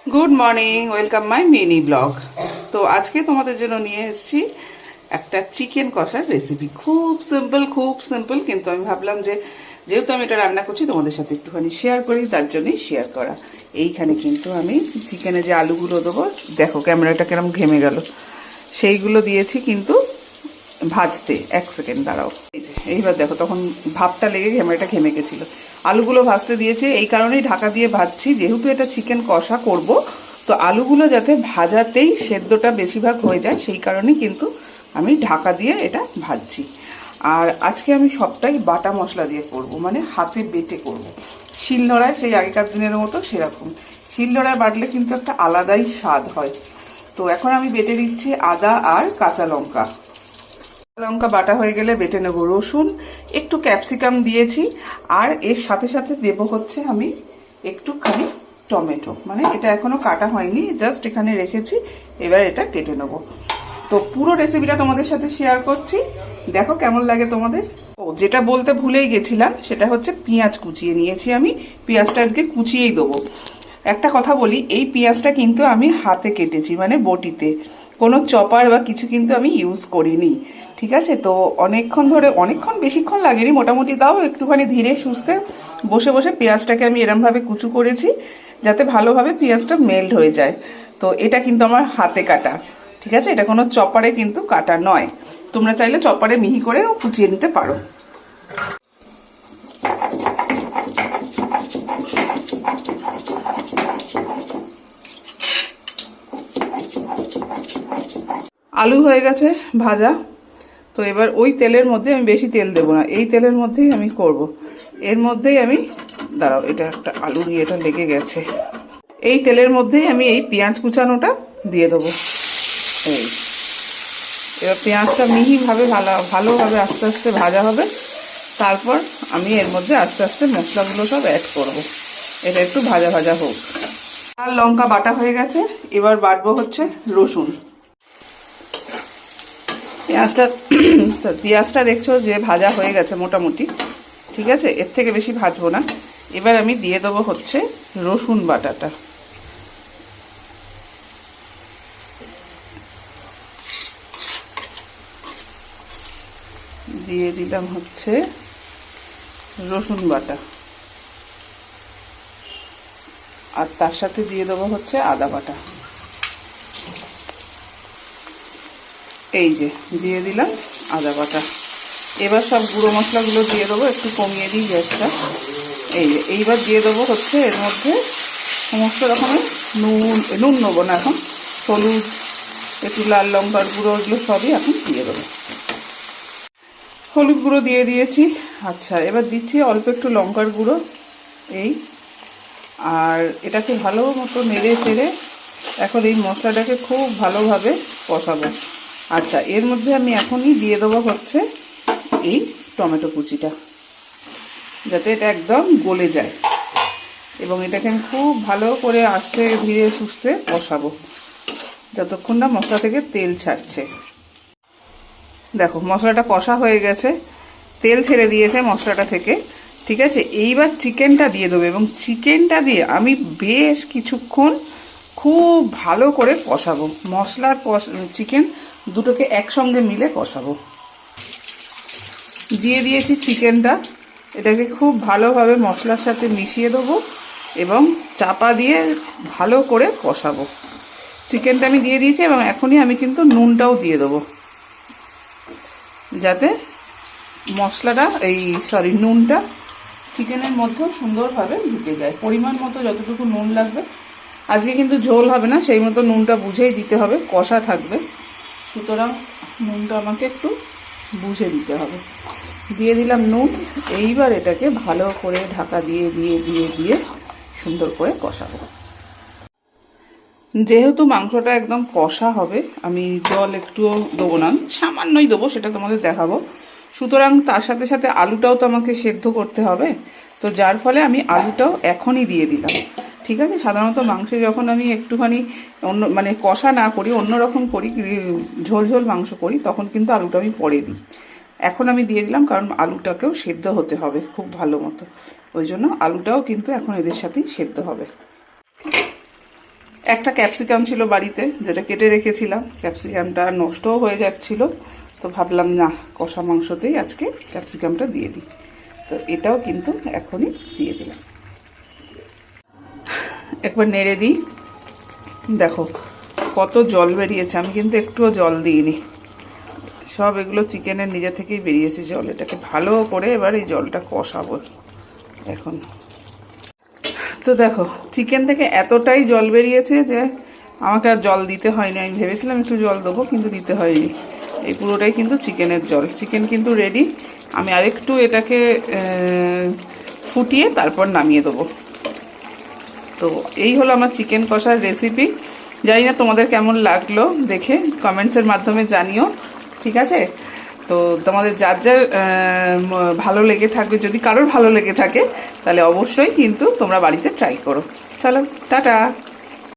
Good morning, welcome my mini blog. তো আজকে তোমাদের জন্য নিয়ে এসেছি একটা চিকেন কষার রেসিপি। খুব সিম্পল, কিন্তু আমি ভাবলাম যে যেহেতু আমি এটা রান্না করছি তোমাদের সাথে একটুখানি শেয়ার করি, তার জন্যই শেয়ার করা। এইখানে কিন্তু আমি চিকেনে যে আলুগুলো দেবো, দেখো ক্যামেরাটা কেরম ঘেমে গেল, সেইগুলো দিয়েছি কিন্তু ভাজতে। এক সেকেন্ড দাঁড়াও, এইবার দেখো তখন ভাপটা লেগে ক্যামেরাটা ঘেমে গেছিল। আলুগুলো ভাজতে দিয়েছে, এই কারণেই ঢাকা দিয়ে ভাজছি, যেহেতু এটা চিকেন কষা করব, তো আলুগুলো যাতে ভাজাতেই সেদ্ধটা বেশিরভাগ হয়ে যায়, সেই কারণেই কিন্তু আমি ঢাকা দিয়ে এটা ভাজছি। আর আজকে আমি সবটাই বাটা মশলা দিয়ে করব, মানে হাতে বেটে করব। শিলনোড়ায় সেই আগেকার দিনের মতো সেরকম শিলনোড়ায় বাটলে কিন্তু একটা আলাদাই স্বাদ হয়। তো এখন আমি বেটে দিচ্ছি আদা আর কাঁচা লঙ্কা। লঙ্কা বাটা হয়ে গেলে বেটে নেব রসুন, একটু ক্যাপসিকাম দিয়েছি, আর এর সাথে সাথে দেব হচ্ছে আমি একটুখানি টমেটো, মানে এটা এখনো কাটা হয়নি, জাস্ট এখানে রেখেছি, এবার এটা কেটে নেব। তো পুরো রেসিপিটা তোমাদের সাথে শেয়ার করছি, দেখো কেমন লাগে তোমাদের। ও, যেটা বলতে ভুলেই গেছিলাম, সেটা হচ্ছে পেঁয়াজ কুচিয়ে নিয়েছি আমি। পেঁয়াজটা আজকে কুচিয়েই দেবো। একটা কথা বলি, এই পেঁয়াজটা কিন্তু আমি হাতে কেটেছি, মানে বটিতে, কোনো চপার বা কিছু কিন্তু আমি ইউজ করিনি। ঠিক আছে, তো অনেকক্ষণ বেশিক্ষণ লাগেনি, মোটামুটি তাও একটুখানি ধীরে সুস্থে বসে বসে পেঁয়াজটাকে আমি এরমভাবে কুচু করেছি, যাতে ভালোভাবে পেঁয়াজটা মেল্ট হয়ে যায়। তো এটা কিন্তু আমার হাতে কাটা, ঠিক আছে, এটা কোনো চপারে কিন্তু কাটা নয়। তোমরা চাইলে চপারে মিহি করেও কুচিয়ে নিতে পারো। আলু হয়ে গেছে ভাজা। তো এবার ওই তেলের মধ্যে, আমি বেশি তেল দেবো না, এই তেলের মধ্যেই আমি করব। এর মধ্যেই আমি, দাঁড়াও, এটা একটা আলু দিয়ে এটা লেগে গেছে। এই তেলের মধ্যেই আমি এই পেঁয়াজ কুচানোটা দিয়ে দেবো। এই, এবার পেঁয়াজটা মিহিভাবে ভালোভাবে আস্তে আস্তে ভাজা হবে। তারপর আমি এর মধ্যে আস্তে আস্তে মশলাগুলো সব অ্যাড করব। এটা একটু ভাজা ভাজা হোক। আর লঙ্কা বাটা হয়ে গেছে, এবার বাটবো হচ্ছে রসুন। পেঁয়াজটা পেঁয়াজটা দেখছো যে ভাজা হয়ে গেছে মোটামুটি, ঠিক আছে, এর থেকে বেশি ভাজবো না। এবার আমি দিয়ে দেবো হচ্ছে রসুন বাটাটা। দিয়ে দিলাম হচ্ছে রসুন বাটা, আর তার সাথে দিয়ে দেবো হচ্ছে আদা বাটা। এই যে দিয়ে দিলাম আদা বাটা। এবার সব গুঁড়ো মশলাগুলো দিয়ে দেবো, একটু কমিয়ে দিই গ্যাসটা। এই যে এইবার দিয়ে দেবো হচ্ছে এর মধ্যে সমস্ত রকমের নুন নেবো না এখন, হলুদ, একটু লাল লঙ্কার গুঁড়ো, এগুলো সবই এখন দিয়ে দেবো। হলুদ গুঁড়ো দিয়ে দিয়েছি। আচ্ছা, এবার দিচ্ছি অল্প একটু লঙ্কার গুঁড়ো, এই। আর এটাকে ভালো মতো নেড়ে চেড়ে এখন এই মশলাটাকে খুব ভালোভাবে কষাবো। আচ্ছা, এর মধ্যে আমি এখনই দিয়ে দেবো হচ্ছে এই টমেটো কুচিটা, যাতে এটা একদম গলে যায়, এবং এটাকে আমি খুব ভালো করে আস্তে ধীরে সুস্থে কষাবো যতক্ষণ না মশলা থেকে তেল ছাড়ছে। দেখো মশলাটা কষা হয়ে গেছে, তেল ছেড়ে দিয়েছে মশলাটা থেকে, ঠিক আছে। এইবার চিকেনটা দিয়ে দেবো, এবং চিকেনটা দিয়ে আমি বেশ কিছুক্ষণ খুব ভালো করে কষাবো। মশলার চিকেন দুটোকে একসঙ্গে মিলে কষাবো। দিয়ে দিয়েছি চিকেনটা, এটাকে খুব ভালোভাবে মশলার সাথে মিশিয়ে দেবো এবং চাপা দিয়ে ভালো করে কষাবো। চিকেনটা আমি দিয়ে দিয়েছি, এবং এখনই আমি কিন্তু নুনটাও দিয়ে দেবো, যাতে মশলাটা নুনটা চিকেনের মধ্যেও সুন্দরভাবে ঢুকে যায়। পরিমাণ মতো যতটুকু নুন লাগবে, আজকে কিন্তু ঝোল হবে না, সেই মতো নুনটা বুঝেই দিতে হবে, কষা থাকবে, সুতরাং নুনটা আমাকে একটু বুঝে দিতে হবে। দিয়ে দিলাম নুন। এইবার এটাকে ভালো করে ঢাকা দিয়ে দিয়ে দিয়ে দিয়ে সুন্দর করে কষাবো। যেহেতু মাংসটা একদম কষা হবে, আমি জল একটুও দেবো না, সামান্যই দেবো, সেটা তোমাদের দেখাবো। সুতরাং তার সাথে সাথে আলুটাও তো আমাকে সেদ্ধ করতে হবে, তো যার ফলে আমি আলুটাও এখনই দিয়ে দিলাম, ঠিক আছে। সাধারণত মাংসে যখন আমি একটুখানি মানে কষা না করি, অন্যরকম করি, ঝোল ঝোল মাংস করি, তখন কিন্তু আলুটা আমি পরে দিই। এখন আমি দিয়ে দিলাম, কারণ আলুটাকেও সেদ্ধ হতে হবে খুব ভালো মতো, ওই জন্য আলুটাও কিন্তু এখন এদের সাথেই সেদ্ধ হবে। একটা ক্যাপসিকাম ছিল বাড়িতে, যেটা কেটে রেখেছিলাম। ক্যাপসিকামটা নষ্টও হয়ে যাচ্ছিল, তো ভাবলাম না, কষা মাংসতেই আজকে ক্যাপসিকামটা দিয়ে দিই। তো এটাও কিন্তু এখনই দিয়ে দিলাম। একবার নেড়ে দিই। দেখো কত জল বেরিয়েছে, আমি কিন্তু একটুও জল দিইনি, সব এগুলো চিকেনের নিজে থেকেই বেরিয়েছে জল। এটাকে ভালো করে এবার এই জলটা কষাবো এখন। তো দেখো চিকেন থেকে এতটাই জল বেরিয়েছে যে আমাকে আর জল দিতে হয়নি। আমি ভেবেছিলাম একটু জল দেবো, কিন্তু দিতে হয়নি। এই পুরোটাই কিন্তু চিকেনের জল। চিকেন কিন্তু রেডি। আমি আরেকটু এটাকে ফুটিয়ে তারপর নামিয়ে দেবো। তো এই হলো আমার চিকেন কষার রেসিপি। জানি না তোমাদের কেমন লাগলো, দেখে কমেন্টসের মাধ্যমে জানিও, ঠিক আছে? তো তোমাদের যার যার ভালো লেগে থাকবে, যদি কারোর ভালো লেগে থাকে তাহলে অবশ্যই কিন্তু তোমরা বাড়িতে ট্রাই করো। চলো টাটা।